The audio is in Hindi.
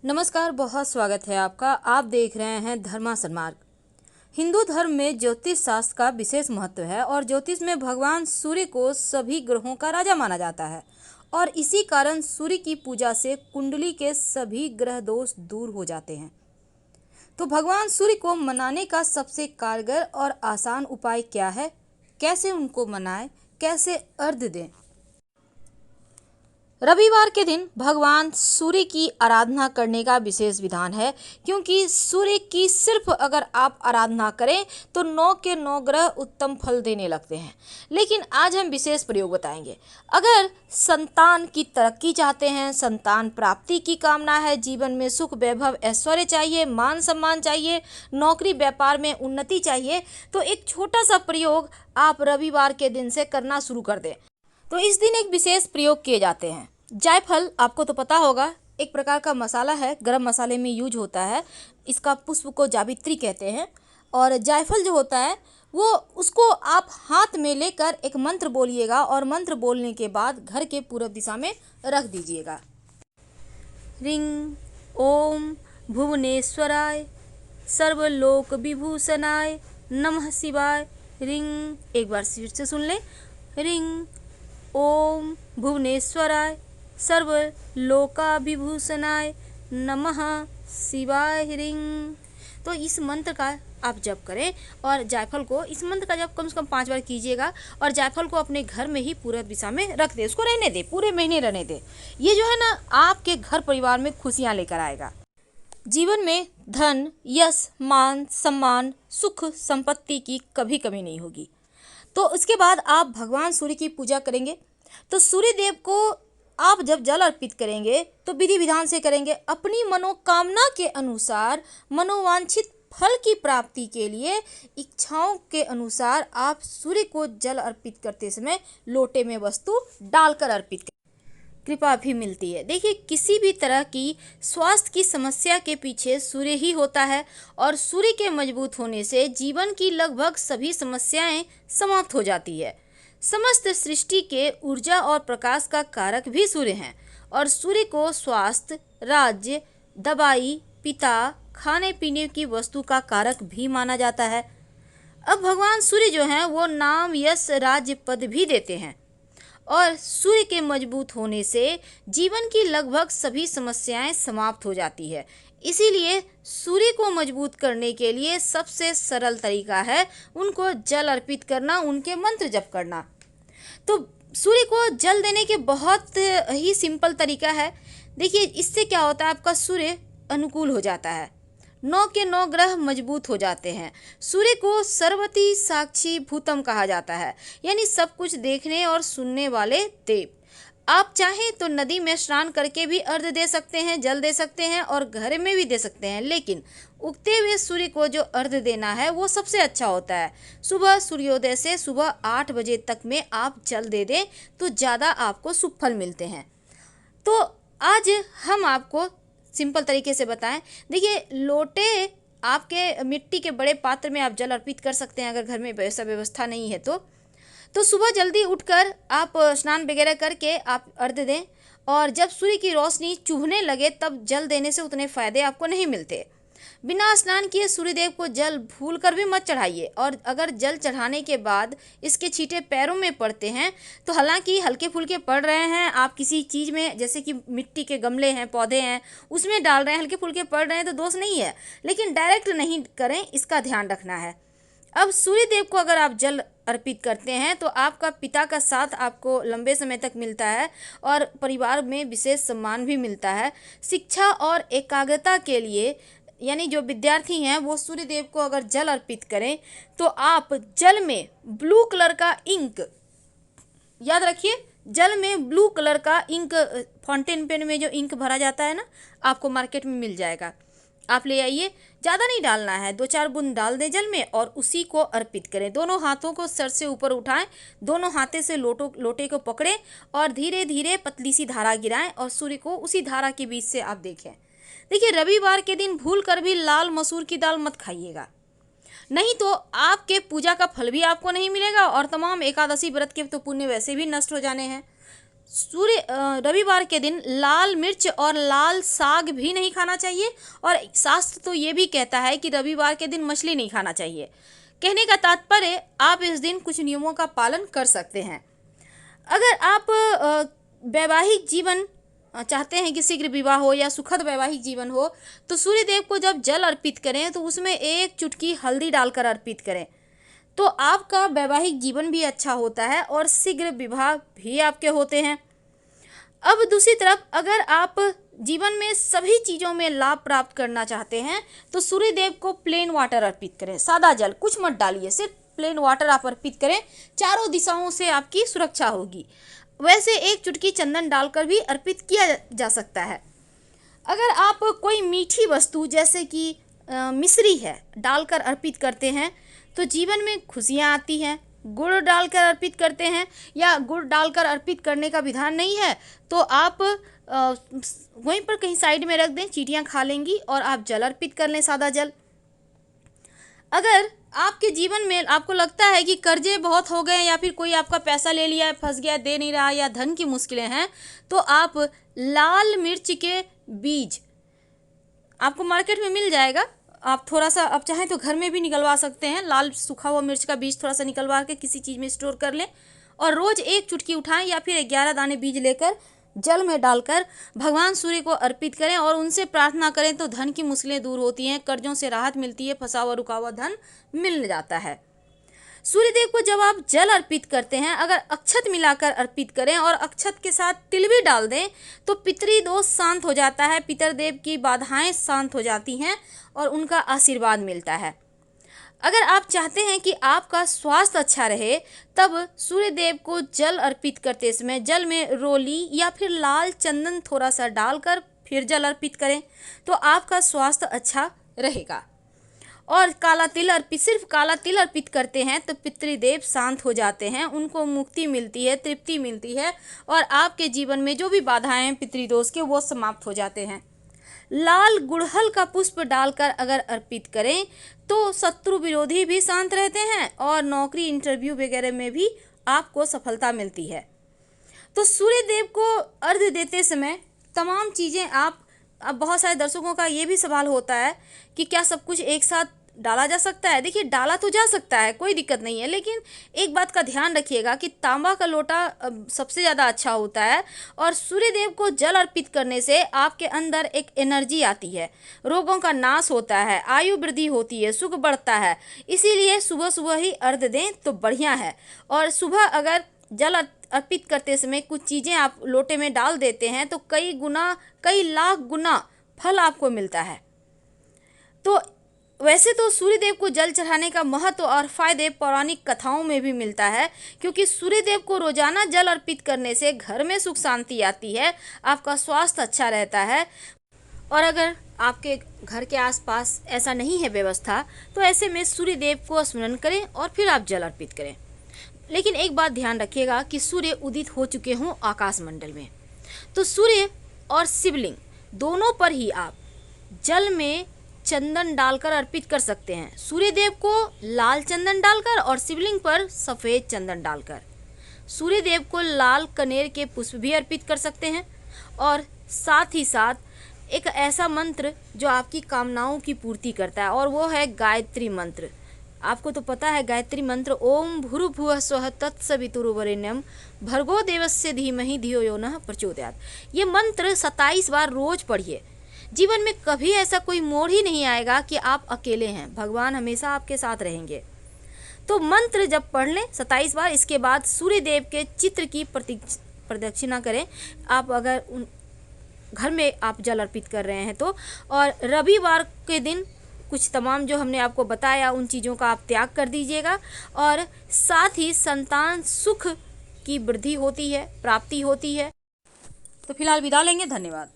नमस्कार, बहुत स्वागत है आपका। आप देख रहे हैं धर्मा सन्मार्ग। हिंदू धर्म में ज्योतिष शास्त्र का विशेष महत्व है और ज्योतिष में भगवान सूर्य को सभी ग्रहों का राजा माना जाता है और इसी कारण सूर्य की पूजा से कुंडली के सभी ग्रह दोष दूर हो जाते हैं। तो भगवान सूर्य को मनाने का सबसे कारगर और आसान उपाय क्या है? कैसे उनको मनाएं? कैसे अर्घ्य दें? रविवार के दिन भगवान सूर्य की आराधना करने का विशेष विधान है, क्योंकि सूर्य की सिर्फ अगर आप आराधना करें तो 9 के 9 ग्रह उत्तम फल देने लगते हैं। लेकिन आज हम विशेष प्रयोग बताएंगे। अगर संतान की तरक्की चाहते हैं, संतान प्राप्ति की कामना है, जीवन में सुख वैभव ऐश्वर्य चाहिए, मान सम्मान चाहिए, नौकरी व्यापार में उन्नति चाहिए, तो एक छोटा सा प्रयोग आप रविवार के दिन से करना शुरू कर दें। तो इस दिन एक विशेष प्रयोग किए जाते हैं। जायफल आपको तो पता होगा, एक प्रकार का मसाला है, गरम मसाले में यूज होता है। इसका पुष्प को जावित्री कहते हैं। और जायफल जो होता है वो उसको आप हाथ में लेकर एक मंत्र बोलिएगा और मंत्र बोलने के बाद घर के पूर्व दिशा में रख दीजिएगा। रिंग ओम भुवनेश्वराय सर्वलोक विभूषणाय नमः शिवाय। रिंग, एक बार फिर से सुन लें। रिंग ओम भुवनेश्वराय सर्वलोकाभिभूषणाय नमः शिवाय। रिंग। तो इस मंत्र का आप जप करें और जायफल को, इस मंत्र का जप कम से कम 5 बार कीजिएगा और जायफल को अपने घर में ही पूर्व दिशा में रख दे, उसको रहने दे, पूरे महीने रहने दे। ये जो है ना, आपके घर परिवार में खुशियां लेकर आएगा। जीवन में धन, यश, मान सम्मान, सुख संपत्ति की कभी कमी नहीं होगी। तो उसके बाद आप भगवान सूर्य की पूजा करेंगे। तो सूर्य देव को आप जब जल अर्पित करेंगे तो विधि विधान से करेंगे। अपनी मनोकामना के अनुसार, मनोवांछित फल की प्राप्ति के लिए इच्छाओं के अनुसार आप सूर्य को जल अर्पित करते समय लोटे में वस्तु डालकर अर्पित करें, कृपा भी मिलती है। देखिए, किसी भी तरह की स्वास्थ्य की समस्या के पीछे सूर्य ही होता है और सूर्य के मजबूत होने से जीवन की लगभग सभी समस्याएं समाप्त हो जाती है। समस्त सृष्टि के ऊर्जा और प्रकाश का कारक भी सूर्य हैं और सूर्य को स्वास्थ्य, राज्य, दवाई, पिता, खाने पीने की वस्तु का कारक भी माना जाता है। अब भगवान सूर्य जो हैं वो नाम, यश, राज्य, पद भी देते हैं और सूर्य के मजबूत होने से जीवन की लगभग सभी समस्याएं समाप्त हो जाती है। इसीलिए सूर्य को मजबूत करने के लिए सबसे सरल तरीका है उनको जल अर्पित करना, उनके मंत्र जप करना। तो सूर्य को जल देने के बहुत ही सिंपल तरीका है। देखिए, इससे क्या होता है, आपका सूर्य अनुकूल हो जाता है, 9 के 9 ग्रह मजबूत हो जाते हैं। सूर्य को सर्वति साक्षी भूतम कहा जाता है, यानी सब कुछ देखने और सुनने वाले देव। आप चाहें तो नदी में स्नान करके भी अर्घ्य दे सकते हैं, जल दे सकते हैं और घर में भी दे सकते हैं, लेकिन उगते हुए सूर्य को जो अर्घ्य देना है वो सबसे अच्छा होता है। सुबह सूर्योदय से सुबह 8 बजे तक में आप जल दे दें तो ज़्यादा आपको शुभ फल मिलते हैं। तो आज हम आपको सिंपल तरीके से बताएं। देखिए, लोटे आपके मिट्टी के बड़े पात्र में आप जल अर्पित कर सकते हैं, अगर घर में वैसा व्यवस्था नहीं है तो सुबह जल्दी उठकर आप स्नान वगैरह करके आप अर्घ्य दें और जब सूर्य की रोशनी चुभने लगे तब जल देने से उतने फायदे आपको नहीं मिलते। बिना स्नान किए सूर्यदेव को जल भूल कर भी मत चढ़ाइए और अगर जल चढ़ाने के बाद इसके छींटे पैरों में पड़ते हैं तो हालांकि हल्के फुल्के पड़ रहे हैं, आप किसी चीज़ में जैसे कि मिट्टी के गमले हैं, पौधे हैं, उसमें डाल रहे हैं, हल्के फुल्के पड़ रहे हैं तो दोष नहीं है, लेकिन डायरेक्ट नहीं करें, इसका ध्यान रखना है। अब सूर्य देव को अगर आप जल अर्पित करते हैं तो आपका पिता का साथ आपको लंबे समय तक मिलता है और परिवार में विशेष सम्मान भी मिलता है। शिक्षा और एकाग्रता के लिए, यानी जो विद्यार्थी हैं वो सूर्य देव को अगर जल अर्पित करें तो आप जल में ब्लू कलर का इंक, याद रखिए, जल में ब्लू कलर का इंक, फाउंटेन पेन में जो इंक भरा जाता है ना, आपको मार्केट में मिल जाएगा, आप ले आइए। ज़्यादा नहीं डालना है, 2-4 बूंद डाल दें जल में और उसी को अर्पित करें। दोनों हाथों को सर से ऊपर उठाएं, दोनों हाथे से लोटे को पकड़ें और धीरे धीरे पतली सी धारा गिराएं और सूर्य को उसी धारा के बीच से आप देखें। देखिए, रविवार के दिन भूल कर भी लाल मसूर की दाल मत खाइएगा, नहीं तो आपके पूजा का फल भी आपको नहीं मिलेगा और तमाम एकादशी व्रत के तो पुण्य वैसे भी नष्ट हो जाने हैं। रविवार के दिन लाल मिर्च और लाल साग भी नहीं खाना चाहिए। और शास्त्र तो ये भी कहता है कि रविवार के दिन मछली नहीं खाना चाहिए। कहने का तात्पर्य, आप इस दिन कुछ नियमों का पालन कर सकते हैं। अगर आप वैवाहिक जीवन चाहते हैं कि शीघ्र विवाह हो या सुखद वैवाहिक जीवन हो, तो सूर्य देव को जब जल अर्पित करें तो उसमें 1 चुटकी हल्दी डालकर अर्पित करें, तो आपका वैवाहिक जीवन भी अच्छा होता है और शीघ्र विवाह भी आपके होते हैं। अब दूसरी तरफ, अगर आप जीवन में सभी चीज़ों में लाभ प्राप्त करना चाहते हैं तो सूर्य देव को प्लेन वाटर अर्पित करें। सादा जल कुछ मत डालिए, सिर्फ प्लेन वाटर आप अर्पित करें, चारों दिशाओं से आपकी सुरक्षा होगी। वैसे 1 चुटकी चंदन डालकर भी अर्पित किया जा सकता है। अगर आप कोई मीठी वस्तु जैसे कि मिश्री है डालकर अर्पित करते हैं तो जीवन में खुशियाँ आती हैं। गुड़ डालकर अर्पित करते हैं या गुड़ डालकर अर्पित करने का विधान नहीं है तो आप वहीं पर कहीं साइड में रख दें, चींटियाँ खा लेंगी, और आप जल अर्पित कर लें, सादा जल। अगर आपके जीवन में आपको लगता है कि कर्जे बहुत हो गए या फिर कोई आपका पैसा ले लिया है, फंस गया, दे नहीं रहा, या धन की मुश्किलें हैं, तो आप लाल मिर्च के बीज आपको मार्केट में मिल जाएगा। आप थोड़ा सा, आप चाहें तो घर में भी निकलवा सकते हैं। लाल सूखा हुआ मिर्च का बीज थोड़ा सा निकलवा के किसी चीज़ में स्टोर कर लें और रोज़ 1 चुटकी उठाएं या फिर 11 दाने बीज लेकर जल में डालकर भगवान सूर्य को अर्पित करें और उनसे प्रार्थना करें तो धन की मुश्किलें दूर होती हैं, कर्जों से राहत मिलती है, फंसा हुआ रुका हुआ धन मिल जाता है। सूर्य देव को जब आप जल अर्पित करते हैं, अगर अक्षत मिलाकर अर्पित करें और अक्षत के साथ तिल भी डाल दें तो पितृदोष शांत हो जाता है, पितरदेव की बाधाएं शांत हो जाती हैं और उनका आशीर्वाद मिलता है। अगर आप चाहते हैं कि आपका स्वास्थ्य अच्छा रहे, तब सूर्य देव को जल अर्पित करते समय जल में रोली या फिर लाल चंदन थोड़ा सा डालकर फिर जल अर्पित करें तो आपका स्वास्थ्य अच्छा रहेगा। और सिर्फ काला तिल अर्पित करते हैं तो पितृदेव शांत हो जाते हैं, उनको मुक्ति मिलती है, तृप्ति मिलती है और आपके जीवन में जो भी बाधाएं हैं पितृदोष के, वो समाप्त हो जाते हैं। लाल गुड़हल का पुष्प डालकर अगर अर्पित करें तो शत्रु विरोधी भी शांत रहते हैं और नौकरी, इंटरव्यू वगैरह में भी आपको सफलता मिलती है। तो सूर्य देव को अर्घ्य देते समय तमाम चीज़ें अब बहुत सारे दर्शकों का ये भी सवाल होता है कि क्या सब कुछ एक साथ डाला जा सकता है। देखिए, डाला तो जा सकता है, कोई दिक्कत नहीं है, लेकिन एक बात का ध्यान रखिएगा कि तांबा का लोटा सबसे ज़्यादा अच्छा होता है। और सूर्य देव को जल अर्पित करने से आपके अंदर एक एनर्जी आती है, रोगों का नाश होता है, आयु वृद्धि होती है, सुख बढ़ता है। इसीलिए सुबह सुबह ही अर्घ्य दें तो बढ़िया है। और सुबह अगर जल अर्पित करते समय कुछ चीज़ें आप लोटे में डाल देते हैं तो कई लाख गुना फल आपको मिलता है। तो वैसे तो सूर्य देव को जल चढ़ाने का महत्व और फायदे पौराणिक कथाओं में भी मिलता है, क्योंकि सूर्य देव को रोजाना जल अर्पित करने से घर में सुख शांति आती है, आपका स्वास्थ्य अच्छा रहता है। और अगर आपके घर के आसपास ऐसा नहीं है व्यवस्था, तो ऐसे में सूर्य देव को स्मरण करें और फिर आप जल अर्पित करें। लेकिन एक बात ध्यान रखिएगा कि सूर्य उदित हो चुके हों आकाश मंडल में, तो सूर्य और शिवलिंग दोनों पर ही आप जल में चंदन डालकर अर्पित कर सकते हैं। सूर्य देव को लाल चंदन डालकर और शिवलिंग पर सफ़ेद चंदन डालकर। सूर्य देव को लाल कनेर के पुष्प भी अर्पित कर सकते हैं और साथ ही साथ एक ऐसा मंत्र जो आपकी कामनाओं की पूर्ति करता है, और वो है गायत्री मंत्र। आपको तो पता है गायत्री मंत्र, ओम भूर्भुवः स्वः तत्सवितुर्वरेण्यं भर्गो देवस्य धीमहि धियो यो नः प्रचोदयात्। ये मंत्र 27 बार रोज पढ़िए। जीवन में कभी ऐसा कोई मोड़ ही नहीं आएगा कि आप अकेले हैं, भगवान हमेशा आपके साथ रहेंगे। तो मंत्र जब पढ़ लें 27 बार, इसके बाद सूर्य देव के चित्र की प्रदक्षिणा करें। आप अगर घर में आप जल अर्पित कर रहे हैं तो, और रविवार के दिन कुछ तमाम जो हमने आपको बताया उन चीज़ों का आप त्याग कर दीजिएगा, और साथ ही संतान सुख की वृद्धि होती है, प्राप्ति होती है। तो फिलहाल विदा लेंगे, धन्यवाद।